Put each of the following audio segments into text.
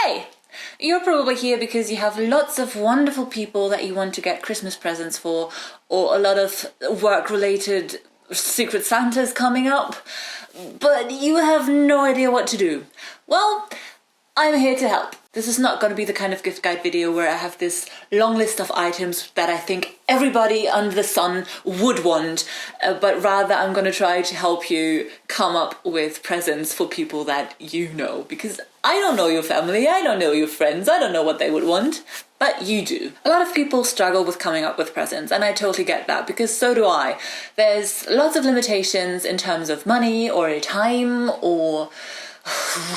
Hey! You're probably here because you have lots of wonderful people that you want to get Christmas presents for, or a lot of work-related Secret Santas coming up, but you have no idea what to do. Well, I'm here to help. This is not going to be the kind of gift guide video where I have this long list of items that I think everybody under the sun would want, but rather I'm going to try to help you come up with presents for people that you know, because I don't know your family, I don't know your friends, I don't know what they would want, but you do. A lot of people struggle with coming up with presents, and I totally get that, because so do I. There's lots of limitations in terms of money or time or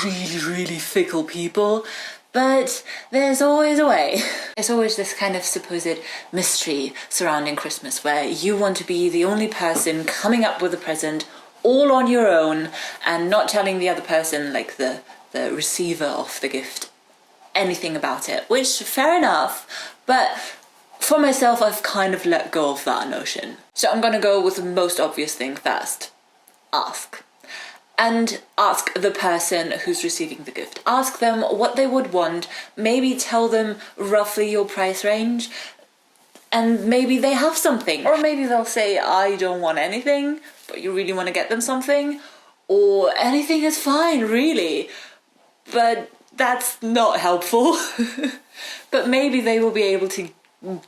really fickle people. But there's always a way. There's always this kind of supposed mystery surrounding Christmas where you want to be the only person coming up with a present all on your own and not telling the other person, like the receiver of the gift, anything about it, which, fair enough, but for myself, I've kind of let go of that notion. So I'm gonna go with the most obvious thing first. Ask. And ask the person who's receiving the gift. Ask them what they would want, maybe tell them roughly your price range, and maybe they have something. Or maybe they'll say, I don't want anything, but you really want to get them something. Or anything is fine, really. But that's not helpful. But maybe they will be able to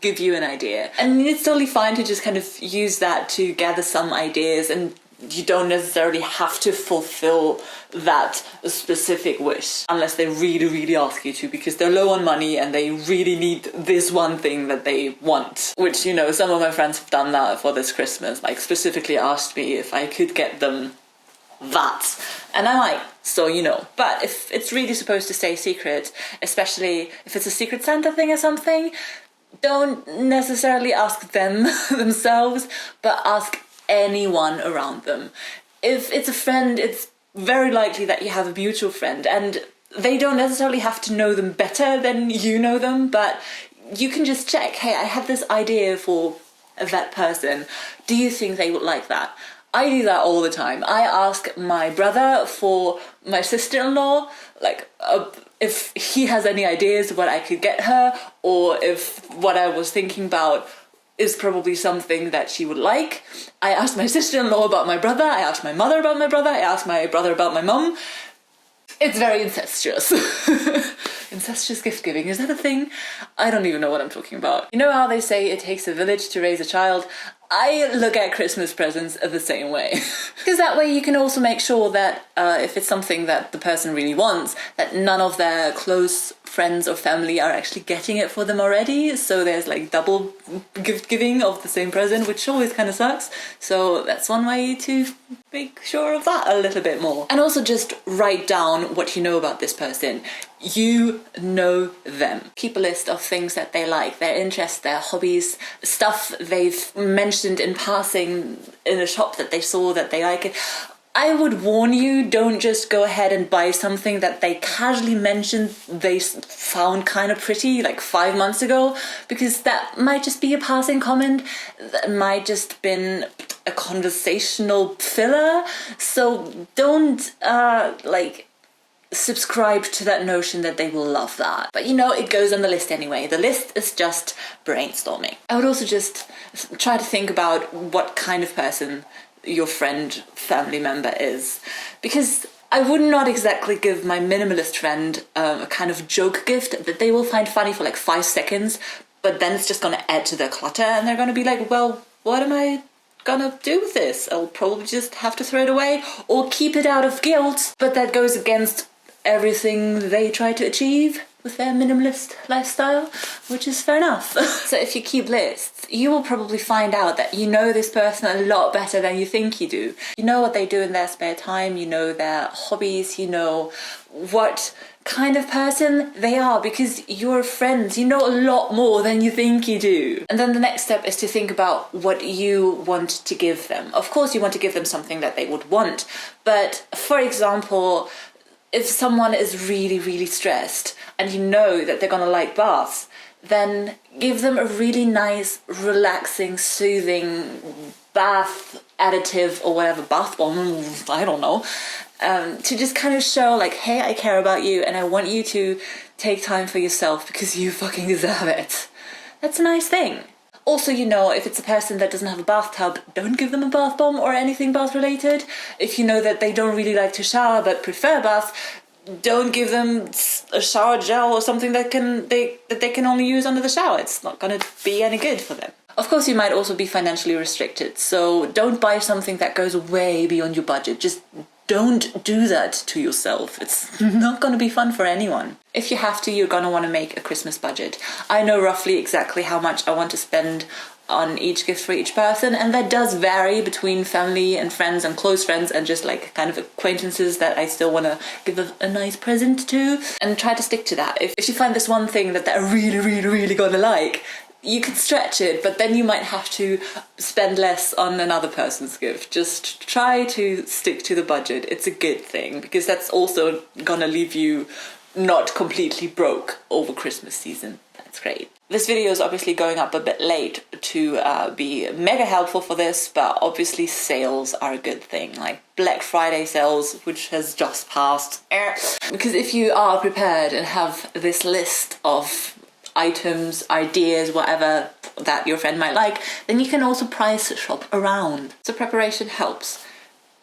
give you an idea. And it's totally fine to just kind of use that to gather some ideas, and you don't necessarily have to fulfill that specific wish unless they really ask you to, because they're low on money and they really need this one thing that they want. Which, you know, some of my friends have done that for this Christmas, like specifically asked me if I could get them that. And I might, so you know. But if it's really supposed to stay secret, especially if it's a Secret Santa thing or something, don't necessarily ask them themselves, but ask anyone around them. If it's a friend, it's very likely that you have a mutual friend, and they don't necessarily have to know them better than you know them, but you can just check, hey, I have this idea for that person. Do you think they would like that? I do that all the time. I ask my brother for my sister-in-law, like, if he has any ideas what I could get her, or if what I was thinking about is probably something that she would like. I asked my sister-in-law about my brother, I asked my mother about my brother, I asked my brother about my mum. It's very incestuous. Incestuous gift giving, is that a thing? I don't even know what I'm talking about. You know how they say it takes a village to raise a child? I look at Christmas presents the same way. Because that way you can also make sure that if it's something that the person really wants, that none of their close friends or family are actually getting it for them already. So there's like double gift giving of the same present, which always kind of sucks. So that's one way to make sure of that a little bit more. And also just write down what you know about this person. You know them. Keep a list of things that they like, their interests, their hobbies, stuff they've mentioned in passing in a shop that they saw that they like it. I would warn you, don't just go ahead and buy something that they casually mentioned they found kind of pretty like 5 months ago, because that might just be a passing comment, that might just been a conversational filler. So don't subscribe to that notion that they will love that. But you know, it goes on the list anyway. The list is just brainstorming. I would also just try to think about what kind of person your friend, family member is, because I would not exactly give my minimalist friend a kind of joke gift that they will find funny for like 5 seconds, but then it's just gonna add to their clutter and they're gonna be like, well, what am I gonna do with this? I'll probably just have to throw it away or keep it out of guilt. But that goes against everything they try to achieve with their minimalist lifestyle, which is fair enough. So if you keep lists, you will probably find out that you know this person a lot better than you think you do. You know what they do in their spare time, you know their hobbies, you know what kind of person they are, because you're friends, you know a lot more than you think you do. And then the next step is to think about what you want to give them. Of course you want to give them something that they would want, but for example, if someone is really stressed and you know that they're gonna like baths, then give them a really nice, relaxing, soothing bath additive or whatever, bath bomb, I don't know, to just kind of show like, hey, I care about you and I want you to take time for yourself because you fucking deserve it. That's a nice thing. Also, you know, if it's a person that doesn't have a bathtub, don't give them a bath bomb or anything bath related. If you know that they don't really like to shower but prefer bath, don't give them a shower gel or something that they can only use under the shower. It's not gonna be any good for them. Of course, you might also be financially restricted, so don't buy something that goes way beyond your budget. Just don't do that to yourself. It's not going to be fun for anyone. If you have to, you're going to want to make a Christmas budget. I know roughly exactly how much I want to spend on each gift for each person, and that does vary between family and friends and close friends and just like kind of acquaintances that I still want to give a nice present to, and try to stick to that. If you find this one thing that they're really, really, really going to like, you can stretch it, but then you might have to spend less on another person's gift. Just try to stick to the budget. It's a good thing, because that's also gonna leave you not completely broke over Christmas season. That's great. This video is obviously going up a bit late to be mega helpful for this, but obviously sales are a good thing, like Black Friday sales, which has just passed. Because if you are prepared and have this list of items, ideas, whatever that your friend might like, then you can also price shop around. So preparation helps.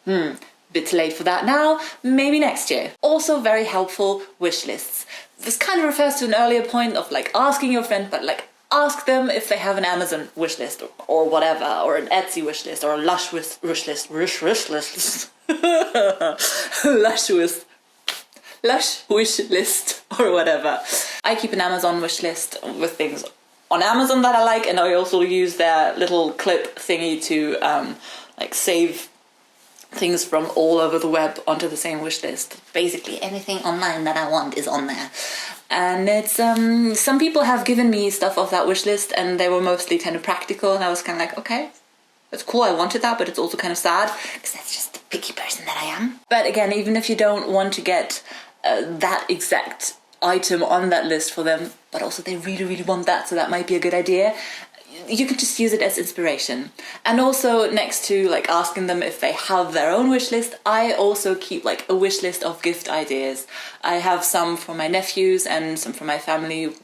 Bit late for that now, maybe next year. Also very helpful, wish lists. This kind of refers to an earlier point of like asking your friend, but like ask them if they have an Amazon wish list or whatever, or an Etsy wish list, or a Lush wish list. Lush wish list or whatever. I keep an Amazon wish list with things on Amazon that I like, and I also use their little clip thingy to like save things from all over the web onto the same wish list. Basically anything online that I want is on there. And it's some people have given me stuff off that wish list and they were mostly kind of practical, and I was kind of like, okay, that's cool, I wanted that, but it's also kind of sad because that's just the picky person that I am. But again, even if you don't want to get that exact item on that list for them, but also they really, really want that, so that might be a good idea, you could just use it as inspiration. And also, next to like asking them if they have their own wish list, I also keep like a wish list of gift ideas. I have some for my nephews and some for my family,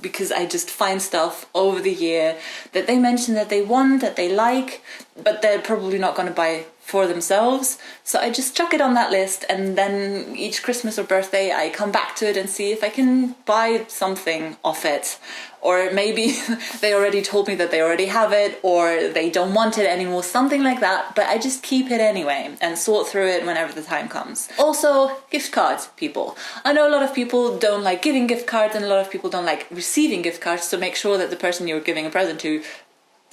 because I just find stuff over the year that they mention that they want, that they like, but they're probably not going to buy for themselves. So I just chuck it on that list, and then each Christmas or birthday I come back to it and see if I can buy something off it. Or maybe they already told me that they already have it, or they don't want it anymore, something like that, but I just keep it anyway and sort through it whenever the time comes. Also, gift cards, people. I know a lot of people don't like giving gift cards and a lot of people don't like receiving gift cards, so make sure that the person you're giving a present to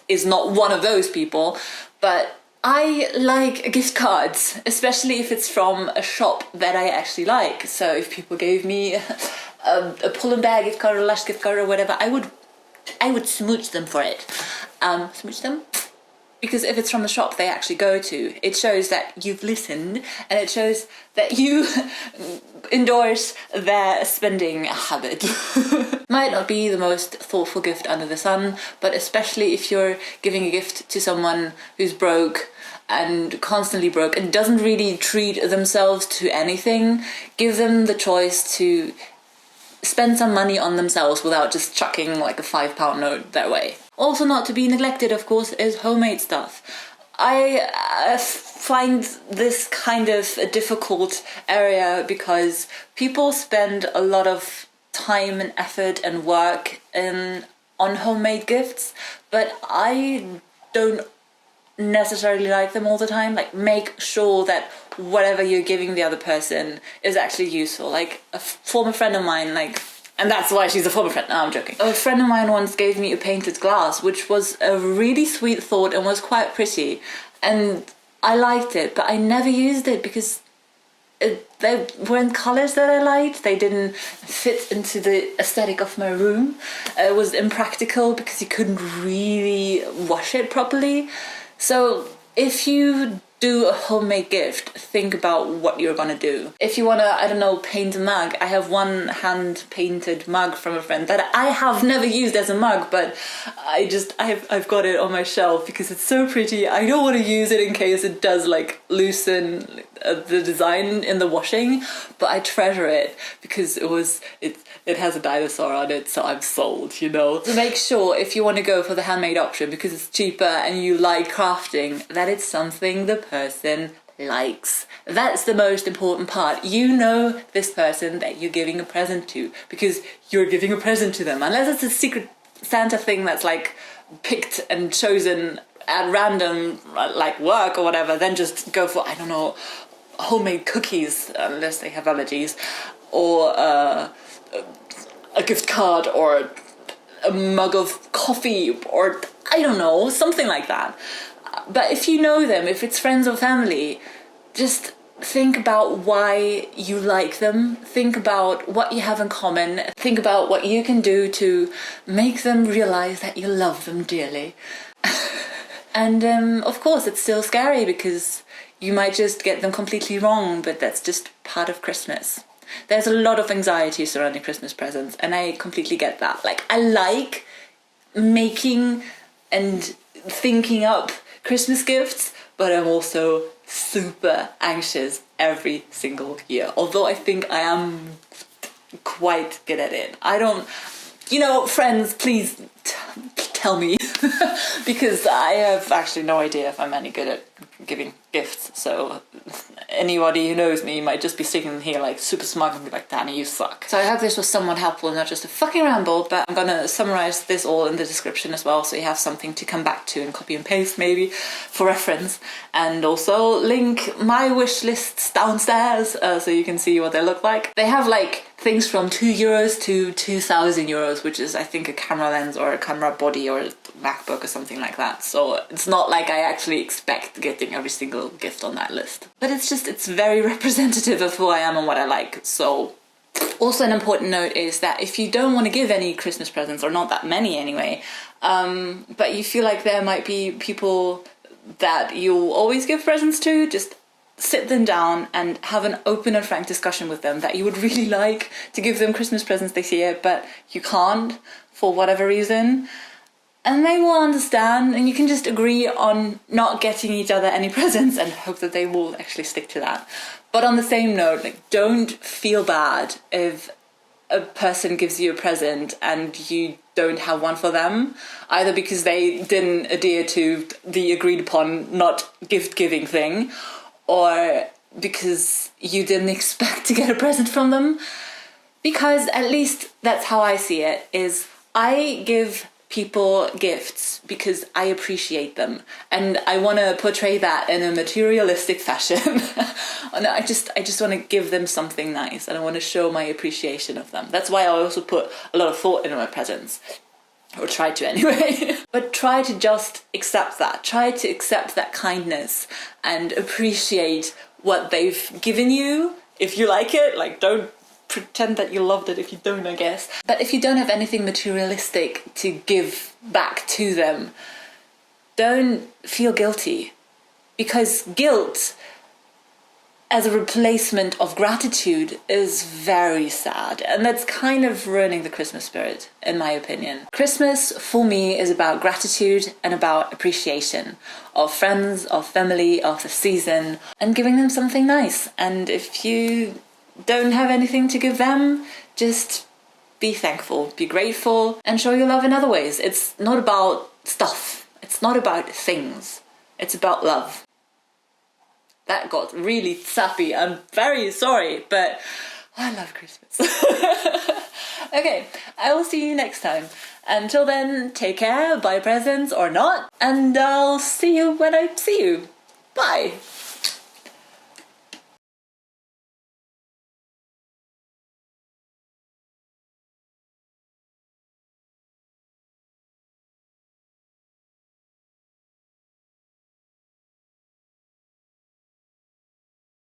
is not one of those people. But I like gift cards, especially if it's from a shop that I actually like. So if people gave me a Pull and Bear gift card or a Lush gift card or whatever, I would smooch them for it. Smooch them? Because if it's from the shop they actually go to, it shows that you've listened, and it shows that you endorse their spending habit. Might not be the most thoughtful gift under the sun, but especially if you're giving a gift to someone who's broke and constantly broke and doesn't really treat themselves to anything, give them the choice to spend some money on themselves without just chucking like a £5 note their way. Also, not to be neglected, of course, is homemade stuff. I find this kind of a difficult area because people spend a lot of time and effort and work on homemade gifts, but I don't necessarily like them all the time. Like, make sure that whatever you're giving the other person is actually useful. Like, a former friend of mine, like, and that's why she's a former friend. No, I'm joking. A friend of mine once gave me a painted glass, which was a really sweet thought and was quite pretty. And I liked it, but I never used it because they weren't colours that I liked. They didn't fit into the aesthetic of my room. It was impractical because you couldn't really wash it properly. So if you do a homemade gift, think about what you're gonna do. If you wanna, I don't know, paint a mug, I have one hand-painted mug from a friend that I have never used as a mug, but I've got it on my shelf because it's so pretty. I don't want to use it in case it does like loosen the design in the washing, but I treasure it because it has a dinosaur on it, so I'm sold, you know. So make sure if you want to go for the handmade option because it's cheaper and you like crafting, that it's something the person likes. That's the most important part. You know this person that you're giving a present to because you're giving a present to them. Unless it's a secret Santa thing that's like picked and chosen at random, like work or whatever, then just go for, I don't know, homemade cookies, unless they have allergies, or a gift card, or a mug of coffee, or I don't know, something like that. But if you know them, if it's friends or family, just think about why you like them, think about what you have in common, think about what you can do to make them realize that you love them dearly. And of course it's still scary because you might just get them completely wrong, but that's just part of Christmas. There's a lot of anxiety surrounding Christmas presents, and I completely get that. Like, I like making and thinking up Christmas gifts, but I'm also super anxious every single year. Although I think I am quite good at it. I don't, you know, friends, please tell me because I have actually no idea if I'm any good at giving gifts. So anybody who knows me might just be sitting here like super smug and be like, Danny, you suck. So I hope this was somewhat helpful, not just a fucking ramble, but I'm gonna summarize this all in the description as well, so you have something to come back to and copy and paste maybe for reference, and also link my wish lists downstairs so you can see what they look like. They have like things from €2 to 2,000 euros, which is I think a camera lens or a camera body or a MacBook or something like that. So it's not like I actually expect getting every single gift on that list, but it's very representative of who I am and what I like. So also an important note is that if you don't want to give any Christmas presents, or not that many anyway, but you feel like there might be people that you'll always give presents to, just sit them down and have an open and frank discussion with them that you would really like to give them Christmas presents this year, but you can't for whatever reason. And they will understand, and you can just agree on not getting each other any presents and hope that they will actually stick to that. But on the same note, like, don't feel bad if a person gives you a present and you don't have one for them, either because they didn't adhere to the agreed upon not gift giving thing, or because you didn't expect to get a present from them. Because at least that's how I see it, is I give people gifts because I appreciate them, and I want to portray that in a materialistic fashion. I just want to give them something nice, and I want to show my appreciation of them. That's why I also put a lot of thought into my presents, or try to anyway. But try to just accept that. Try to accept that kindness and appreciate what they've given you. If you like it, like, don't pretend that you loved it if you don't, I guess. But if you don't have anything materialistic to give back to them, don't feel guilty. Because guilt as a replacement of gratitude is very sad, and that's kind of ruining the Christmas spirit, in my opinion. Christmas, for me, is about gratitude and about appreciation of friends, of family, of the season, and giving them something nice. And if you don't have anything to give them, just be thankful, be grateful, and show your love in other ways. It's not about stuff. It's not about things. It's about love. That got really sappy. I'm very sorry, but I love Christmas. Okay, I will see you next time. Until then, take care, buy presents or not, and I'll see you when I see you. Bye.